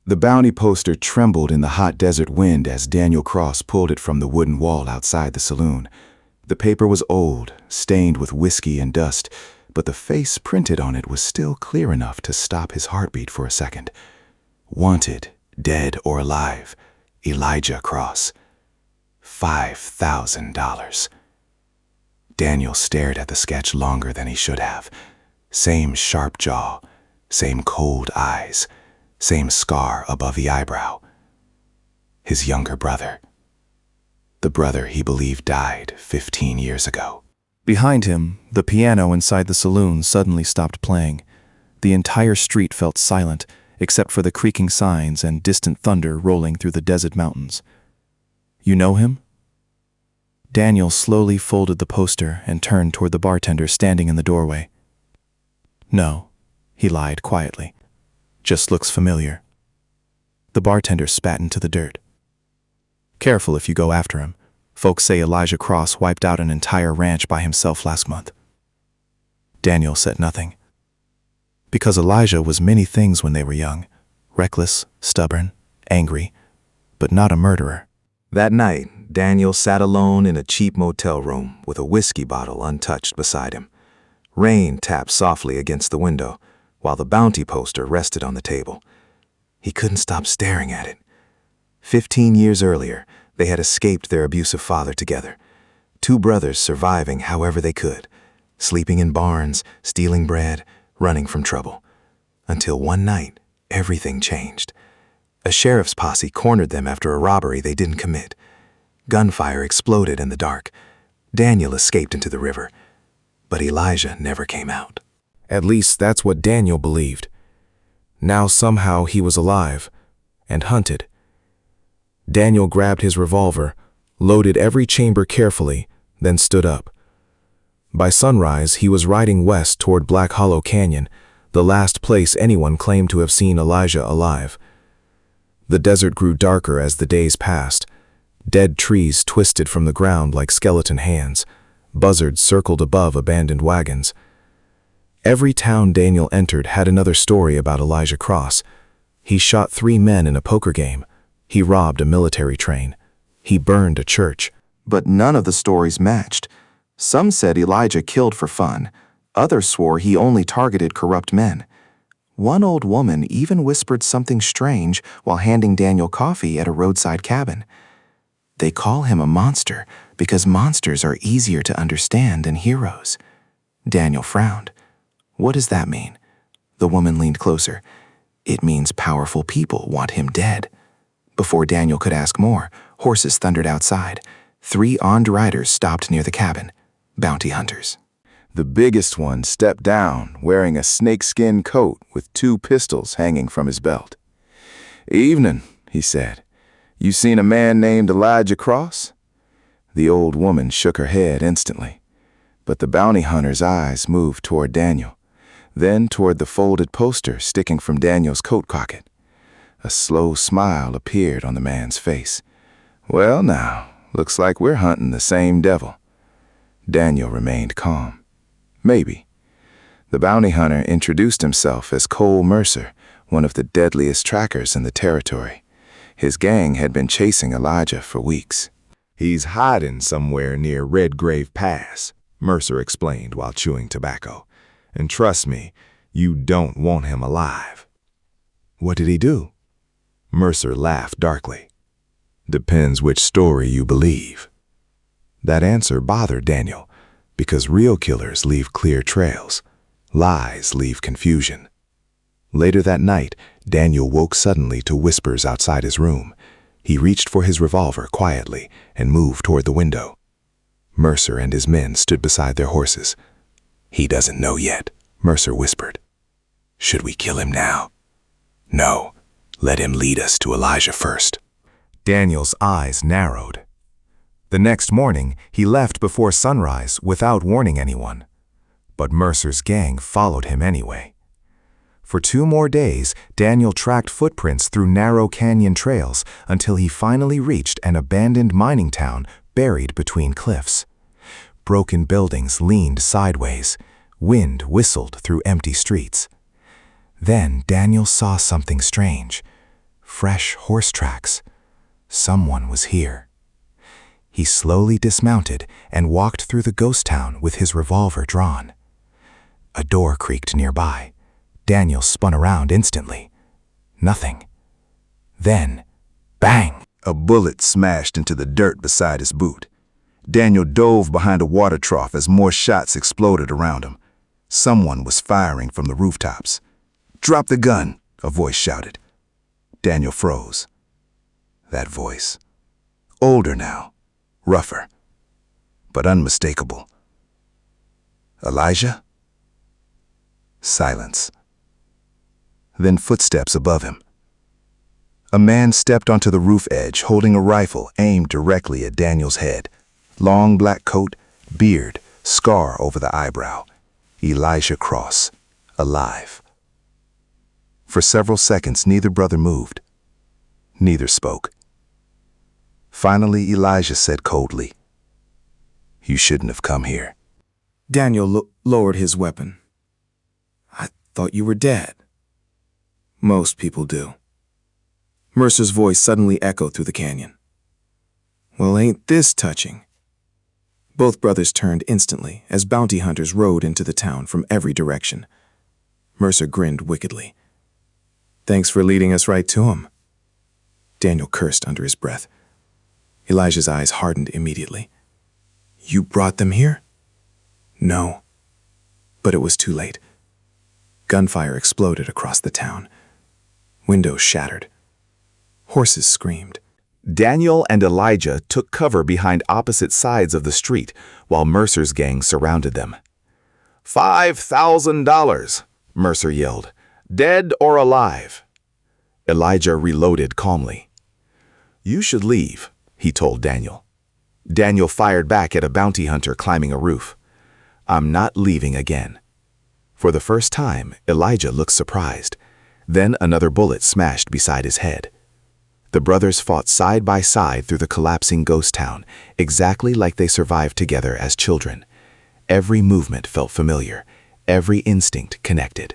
The bounty poster trembled in the hot desert wind as Daniel Cross pulled it from the wooden wall outside the saloon. The paper was old, stained with whiskey and dust, but the face printed on it was still clear enough to stop his heartbeat for a second. Wanted, dead or alive, Elijah Cross. $5,000. Daniel stared at the sketch longer than he should have. Same sharp jaw, same cold eyes, same scar above the eyebrow. His younger brother. The brother he believed died 15 years ago. Behind him, the piano inside the saloon suddenly stopped playing. The entire street felt silent, except for the creaking signs and distant thunder rolling through the desert mountains. "You know him?" Daniel slowly folded the poster and turned toward the bartender standing in the doorway. "No," he lied quietly. "Just looks familiar." The bartender spat into the dirt. "Careful if you go after him. Folks say Elijah Cross wiped out an entire ranch by himself last month." Daniel said nothing. Because Elijah was many things when they were young. Reckless, stubborn, angry, but not a murderer. That night, Daniel sat alone in a cheap motel room with a whiskey bottle untouched beside him. Rain tapped softly against the window, while the bounty poster rested on the table. He couldn't stop staring at it. 15 years earlier, they had escaped their abusive father together. Two brothers surviving however they could, sleeping in barns, stealing bread, running from trouble. Until one night, everything changed. A sheriff's posse cornered them after a robbery they didn't commit. Gunfire exploded in the dark. Daniel escaped into the river, but Elijah never came out. At least that's what Daniel believed. Now somehow he was alive and hunted. Daniel grabbed his revolver, loaded every chamber carefully, then stood up. By sunrise, he was riding west toward Black Hollow Canyon, the last place anyone claimed to have seen Elijah alive. The desert grew darker as the days passed. Dead trees twisted from the ground like skeleton hands. Buzzards circled above abandoned wagons. Every town Daniel entered had another story about Elijah Cross. He shot 3 men in a poker game. He robbed a military train. He burned a church. But none of the stories matched. Some said Elijah killed for fun. Others swore he only targeted corrupt men. One old woman even whispered something strange while handing Daniel coffee at a roadside cabin. They call him a monster because monsters are easier to understand than heroes. Daniel frowned. What does that mean? The woman leaned closer. It means powerful people want him dead. Before Daniel could ask more, horses thundered outside. 3 armed riders stopped near the cabin. Bounty hunters. The biggest one stepped down, wearing a snakeskin coat with 2 pistols hanging from his belt. "Evening," he said. "You seen a man named Elijah Cross?" The old woman shook her head instantly. But the bounty hunter's eyes moved toward Daniel, then toward the folded poster sticking from Daniel's coat pocket. A slow smile appeared on the man's face. "Well now, looks like we're hunting the same devil." Daniel remained calm. "Maybe." The bounty hunter introduced himself as Cole Mercer, one of the deadliest trackers in the territory. His gang had been chasing Elijah for weeks. "He's hiding somewhere near Red Grave Pass," Mercer explained while chewing tobacco. "And trust me, you don't want him alive." "What did he do?" Mercer laughed darkly. "Depends which story you believe." That answer bothered Daniel, because real killers leave clear trails. Lies leave confusion. Later that night, Daniel woke suddenly to whispers outside his room. He reached for his revolver quietly and moved toward the window. Mercer and his men stood beside their horses. "He doesn't know yet," Mercer whispered. "Should we kill him now?" "No, let him lead us to Elijah first." Daniel's eyes narrowed. The next morning, he left before sunrise without warning anyone. But Mercer's gang followed him anyway. For 2 more days, Daniel tracked footprints through narrow canyon trails until he finally reached an abandoned mining town buried between cliffs. Broken buildings leaned sideways. Wind whistled through empty streets. Then Daniel saw something strange. fresh horse tracks. Someone was here. He slowly dismounted and walked through the ghost town with his revolver drawn. A door creaked nearby. Daniel spun around instantly. Nothing. Then, bang! A bullet smashed into the dirt beside his boot. Daniel dove behind a water trough as more shots exploded around him. Someone was firing from the rooftops. "Drop the gun," a voice shouted. Daniel froze. That voice. Older now, rougher, but unmistakable. Elijah? Silence. Then footsteps above him. A man stepped onto the roof edge holding a rifle aimed directly at Daniel's head. Long black coat, beard, scar over the eyebrow. Elijah Cross, alive. For several seconds, neither brother moved. Neither spoke. Finally, Elijah said coldly, "You shouldn't have come here." Daniel lowered his weapon. "I thought you were dead." "Most people do." Mercer's voice suddenly echoed through the canyon. "Well, ain't this touching?" Both brothers turned instantly as bounty hunters rode into the town from every direction. Mercer grinned wickedly. "Thanks for leading us right to him." Daniel cursed under his breath. Elijah's eyes hardened immediately. "You brought them here?" "No." But it was too late. Gunfire exploded across the town. Windows shattered. Horses screamed. Daniel and Elijah took cover behind opposite sides of the street while Mercer's gang surrounded them. $5,000, Mercer yelled. "Dead or alive?" Elijah reloaded calmly. "You should leave," he told Daniel. Daniel fired back at a bounty hunter climbing a roof. "I'm not leaving again." For the first time, Elijah looked surprised. Then another bullet smashed beside his head. The brothers fought side by side through the collapsing ghost town, exactly like they survived together as children. Every movement felt familiar, every instinct connected.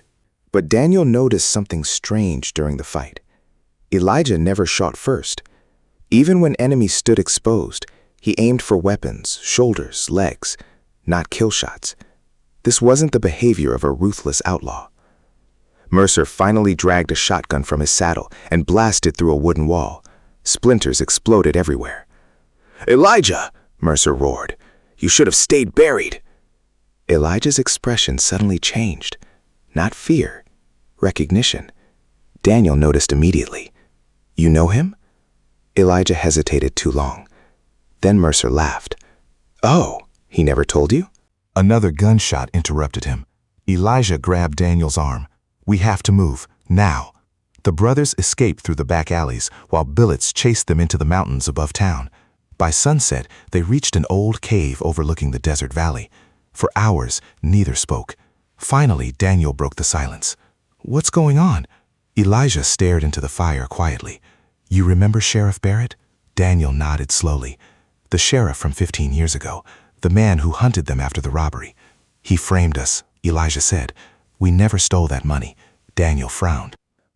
But Daniel noticed something strange during the fight. Elijah never shot first. Even when enemies stood exposed, he aimed for weapons, shoulders, legs, not kill shots. This wasn't the behavior of a ruthless outlaw. Mercer finally dragged a shotgun from his saddle and blasted through a wooden wall. Splinters exploded everywhere. "Elijah!" Mercer roared. "You should have stayed buried." Elijah's expression suddenly changed. Not fear, recognition. Daniel noticed immediately. "You know him?" Elijah hesitated too long. Then Mercer laughed. "Oh, he never told you?" Another gunshot interrupted him. Elijah grabbed Daniel's arm. "We have to move, now." The brothers escaped through the back alleys while bullets chased them into the mountains above town. By sunset, they reached an old cave overlooking the desert valley. For hours, neither spoke. Finally, Daniel broke the silence. "What's going on?" Elijah stared into the fire quietly. "You remember Sheriff Barrett?" Daniel nodded slowly. "The sheriff from 15 years ago, the man who hunted them after the robbery. He framed us," Elijah said. "We never stole that money." Daniel frowned.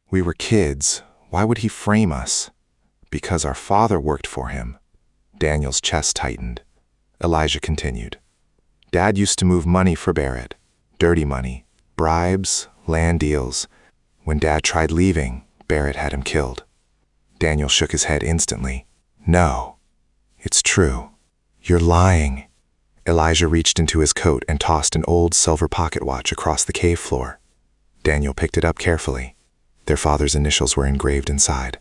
"We were kids. Why would he frame us?" "Because our father worked for him." Daniel's chest tightened. Elijah continued. "Dad used to move money for Barrett. Dirty money. Bribes, land deals. When Dad tried leaving, Barrett had him killed." Daniel shook his head instantly. "No, it's true. You're lying." Elijah reached into his coat and tossed an old silver pocket watch across the cave floor. Daniel picked it up carefully. Their father's initials were engraved inside.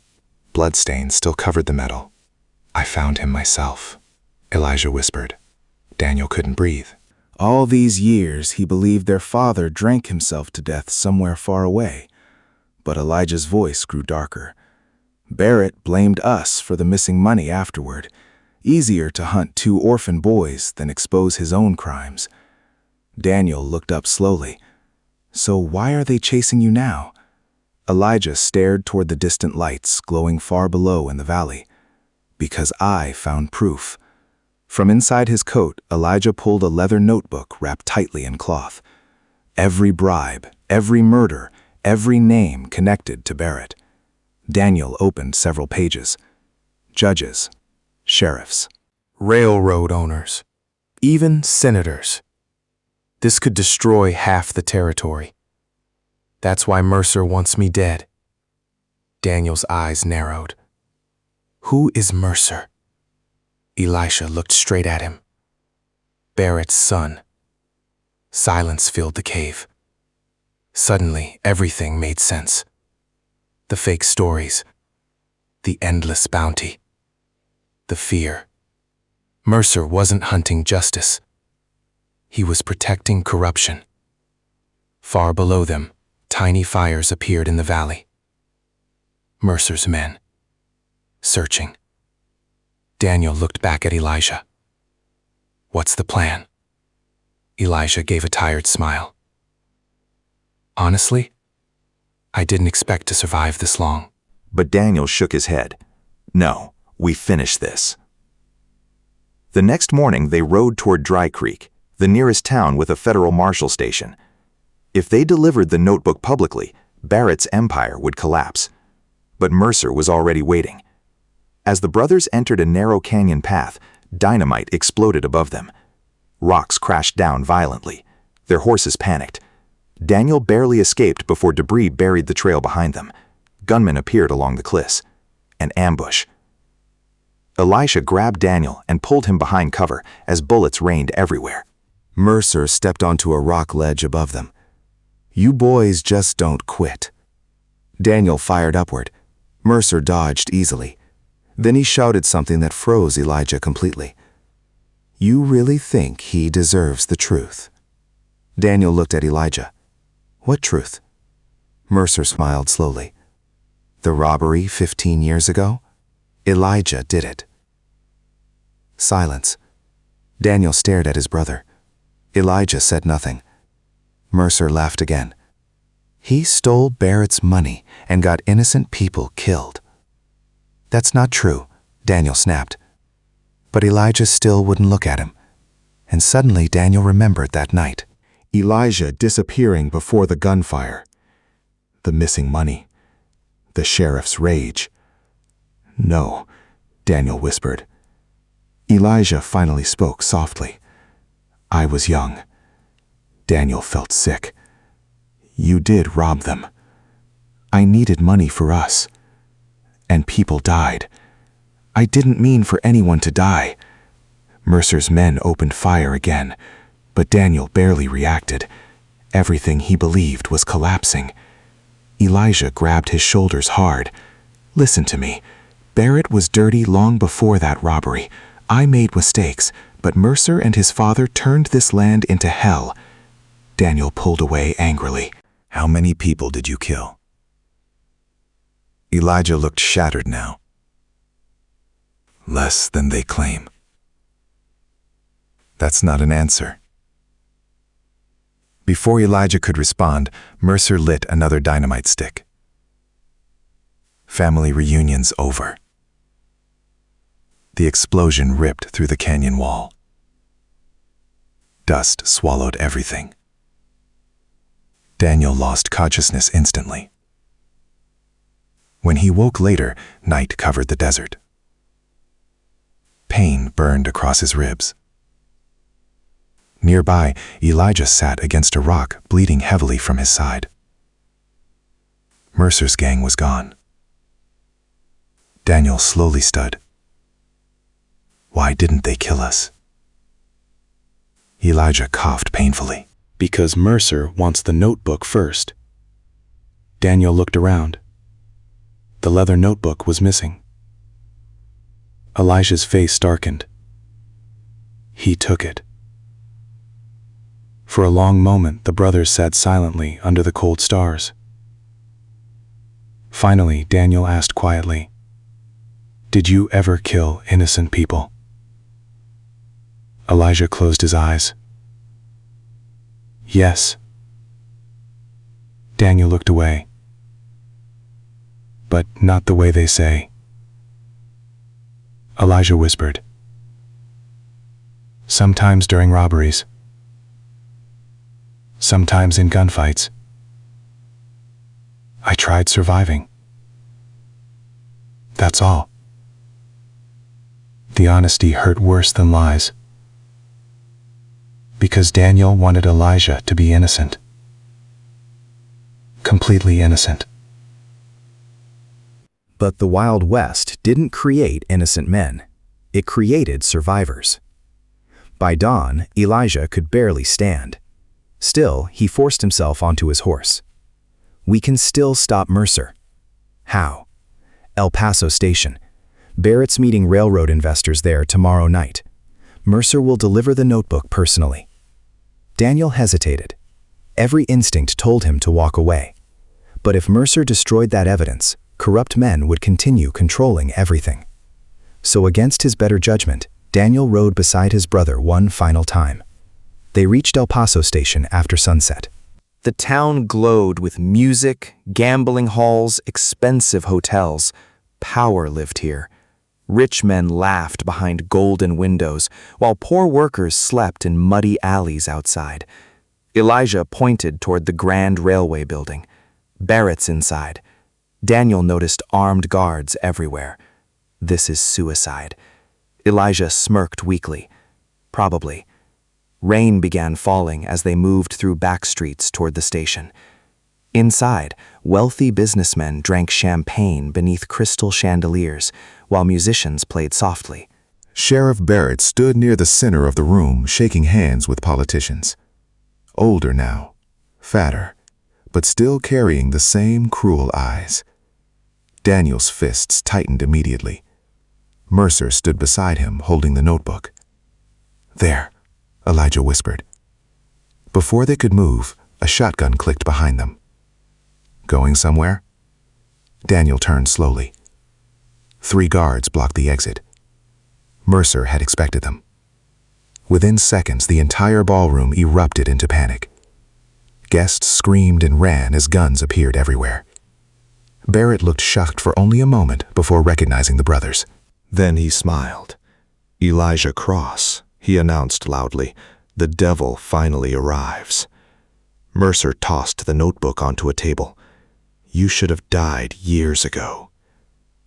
Bloodstains still covered the metal. "I found him myself," Elijah whispered. Daniel couldn't breathe. All these years, he believed their father drank himself to death somewhere far away. But Elijah's voice grew darker. "Barrett blamed us for the missing money afterward. Easier to hunt two orphan boys than expose his own crimes." Daniel looked up slowly. "So why are they chasing you now?" Elijah stared toward the distant lights glowing far below in the valley. "Because I found proof." From inside his coat, Elijah pulled a leather notebook wrapped tightly in cloth. Every bribe, every murder, every name connected to Barrett. Daniel opened several pages. Judges, sheriffs, Railroad owners, even senators. This could destroy half the territory. That's why Mercer wants me dead. Daniel's eyes narrowed. Who is Mercer? Elisha looked straight at him. Barrett's son. Silence filled the cave. Suddenly, everything made sense. The fake stories, the endless bounty, the fear. Mercer wasn't hunting justice. He was protecting corruption. Far below them, tiny fires appeared in the valley. Mercer's men, searching. Daniel looked back at Elijah. What's the plan? Elijah gave a tired smile. Honestly, I didn't expect to survive this long. But Daniel shook his head. No, we finished this. The next morning, they rode toward Dry Creek, the nearest town with a federal marshal station. If they delivered the notebook publicly, Barrett's empire would collapse. But Mercer was already waiting. As the brothers entered a narrow canyon path, dynamite exploded above them. Rocks crashed down violently. Their horses panicked. Daniel barely escaped before debris buried the trail behind them. Gunmen appeared along the cliffs. An ambush. Elisha grabbed Daniel and pulled him behind cover as bullets rained everywhere. Mercer stepped onto a rock ledge above them. You boys just don't quit. Daniel fired upward. Mercer dodged easily. Then he shouted something that froze Elijah completely. You really think he deserves the truth? Daniel looked at Elijah. What truth? Mercer smiled slowly. The robbery 15 years ago? Elijah did it. Silence. Daniel stared at his brother. Elijah said nothing. Mercer laughed again. He stole Barrett's money and got innocent people killed. That's not true, Daniel snapped. But Elijah still wouldn't look at him. And suddenly Daniel remembered that night. Elijah disappearing before the gunfire. The missing money. The sheriff's rage. No, Daniel whispered. Elijah finally spoke softly. I was young. Daniel felt sick. You did rob them. I needed money for us. And people died. I didn't mean for anyone to die. Mercer's men opened fire again, but Daniel barely reacted. Everything he believed was collapsing. Elijah grabbed his shoulders hard. Listen to me. Barrett was dirty long before that robbery. I made mistakes, but Mercer and his father turned this land into hell. Daniel pulled away angrily. How many people did you kill? Elijah looked shattered now. Less than they claim. That's not an answer. Before Elijah could respond, Mercer lit another dynamite stick. Family reunion's over. The explosion ripped through the canyon wall. Dust swallowed everything. Daniel lost consciousness instantly. When he woke later, night covered the desert. Pain burned across his ribs. Nearby, Elijah sat against a rock, bleeding heavily from his side. Mercer's gang was gone. Daniel slowly stood. Why didn't they kill us? Elijah coughed painfully. Because Mercer wants the notebook first. Daniel looked around. The leather notebook was missing. Elijah's face darkened. He took it. For a long moment, the brothers sat silently under the cold stars. Finally, Daniel asked quietly, "Did you ever kill innocent people?" Elijah closed his eyes. "Yes." Daniel looked away. "But not the way they say." Elijah whispered, "Sometimes during robberies. Sometimes in gunfights. I tried surviving. That's all. The honesty hurt worse than lies. Because Daniel wanted Elijah to be innocent. Completely innocent. But the Wild West didn't create innocent men. It created survivors. By dawn, Elijah could barely stand. Still, he forced himself onto his horse. We can still stop Mercer. How? El Paso Station. Barrett's meeting railroad investors there tomorrow night. Mercer will deliver the notebook personally. Daniel hesitated. Every instinct told him to walk away. But if Mercer destroyed that evidence, corrupt men would continue controlling everything. So against his better judgment, Daniel rode beside his brother one final time. They reached El Paso Station after sunset. The town glowed with music, gambling halls, expensive hotels. Power lived here. Rich men laughed behind golden windows, while poor workers slept in muddy alleys outside. Elijah pointed toward the grand railway building. Barrett's inside. Daniel noticed armed guards everywhere. This is suicide. Elijah smirked weakly. Probably. Rain began falling as they moved through back streets toward the station. Inside, wealthy businessmen drank champagne beneath crystal chandeliers, while musicians played softly. Sheriff Barrett stood near the center of the room, shaking hands with politicians. Older now, fatter, but still carrying the same cruel eyes. Daniel's fists tightened immediately. Mercer stood beside him, holding the notebook. "There," Elijah whispered. Before they could move, a shotgun clicked behind them. "Going somewhere?" Daniel turned slowly. 3 guards blocked the exit. Mercer had expected them. Within seconds, the entire ballroom erupted into panic. Guests screamed and ran as guns appeared everywhere. Barrett looked shocked for only a moment before recognizing the brothers. Then he smiled. "Elijah Cross," he announced loudly. "The devil finally arrives." Mercer tossed the notebook onto a table. "You should have died years ago."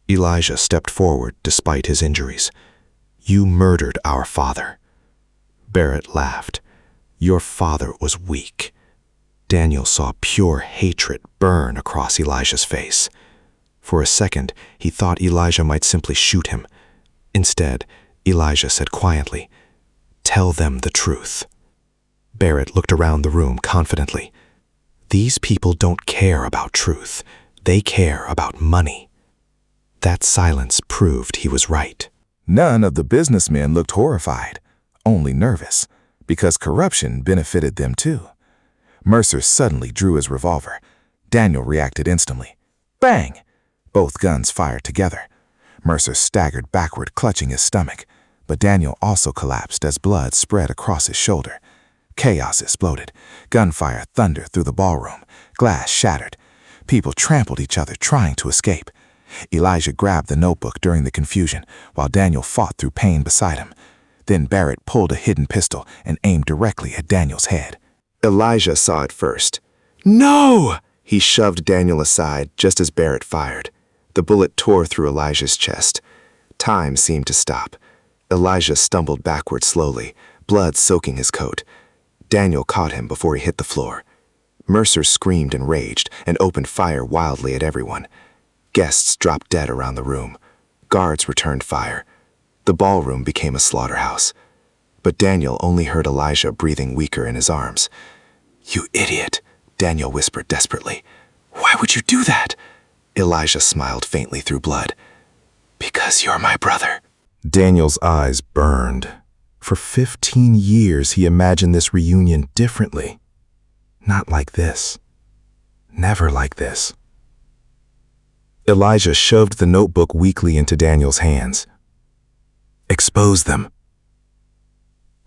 Elijah stepped forward despite his injuries. "You murdered our father." Barrett laughed. "Your father was weak." Daniel saw pure hatred burn across Elijah's face. For a second, he thought Elijah might simply shoot him. Instead, Elijah said quietly, "Tell them the truth." Barrett looked around the room confidently. "These people don't care about truth. They care about money." That silence proved he was right. None of the businessmen looked horrified, only nervous, because corruption benefited them too. Mercer suddenly drew his revolver. Daniel reacted instantly. Bang! Both guns fired together. Mercer staggered backward, clutching his stomach, but Daniel also collapsed as blood spread across his shoulder. Chaos exploded. Gunfire thundered through the ballroom. Glass shattered. People trampled each other, trying to escape. Elijah grabbed the notebook during the confusion, while Daniel fought through pain beside him. Then Barrett pulled a hidden pistol and aimed directly at Daniel's head. Elijah saw it first. "No!" He shoved Daniel aside just as Barrett fired. The bullet tore through Elijah's chest. Time seemed to stop. Elijah stumbled backward slowly, blood soaking his coat. Daniel caught him before he hit the floor. Mercer screamed and raged and opened fire wildly at everyone. Guests dropped dead around the room. Guards returned fire. The ballroom became a slaughterhouse. But Daniel only heard Elijah breathing weaker in his arms. "You idiot," Daniel whispered desperately. "Why would you do that?" Elijah smiled faintly through blood. "Because you're my brother." Daniel's eyes burned. For 15 years, he imagined this reunion differently. Not like this. Never like this. Elijah shoved the notebook weakly into Daniel's hands. "Expose them."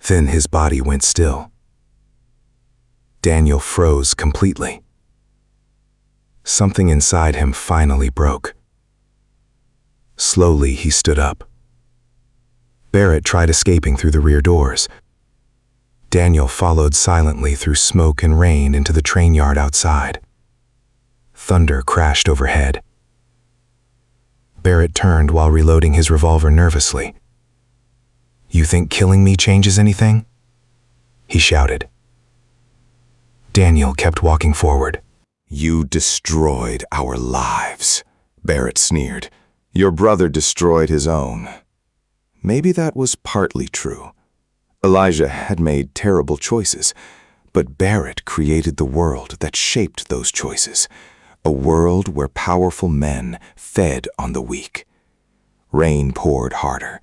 Then his body went still. Daniel froze completely. Something inside him finally broke. Slowly, he stood up. Barrett tried escaping through the rear doors. Daniel followed silently through smoke and rain into the train yard outside. Thunder crashed overhead. Barrett turned while reloading his revolver nervously. "You think killing me changes anything?" he shouted. Daniel kept walking forward. "You destroyed our lives," Barrett sneered. "Your brother destroyed his own." Maybe that was partly true. Elijah had made terrible choices, but Barrett created the world that shaped those choices, a world where powerful men fed on the weak. Rain poured harder.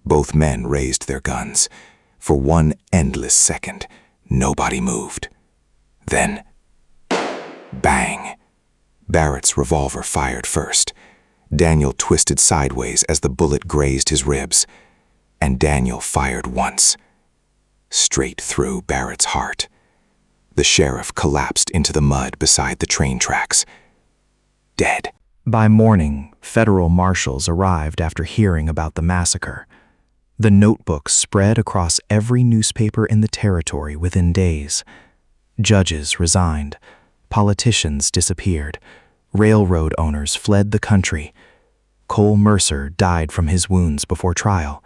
Both men raised their guns. For one endless second, nobody moved. Then, bang! Barrett's revolver fired first. Daniel twisted sideways as the bullet grazed his ribs, and Daniel fired once, straight through Barrett's heart. The sheriff collapsed into the mud beside the train tracks, dead. By morning, federal marshals arrived after hearing about the massacre. The notebooks spread across every newspaper in the territory within days. Judges resigned. Politicians disappeared. Railroad owners fled the country. Cole Mercer died from his wounds before trial,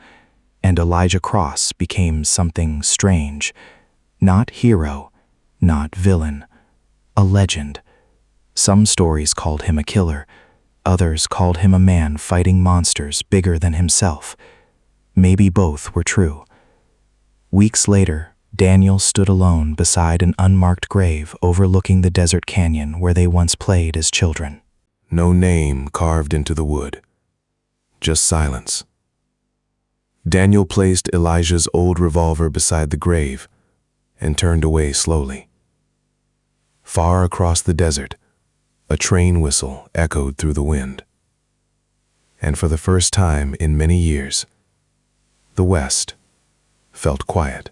and Elijah Cross became something strange. Not hero, not villain, a legend. Some stories called him a killer. Others called him a man fighting monsters bigger than himself. Maybe both were true. Weeks later, Daniel stood alone beside an unmarked grave overlooking the desert canyon where they once played as children. No name carved into the wood. Just silence. Daniel placed Elijah's old revolver beside the grave and turned away slowly. Far across the desert, a train whistle echoed through the wind. And for the first time in many years, the West felt quiet.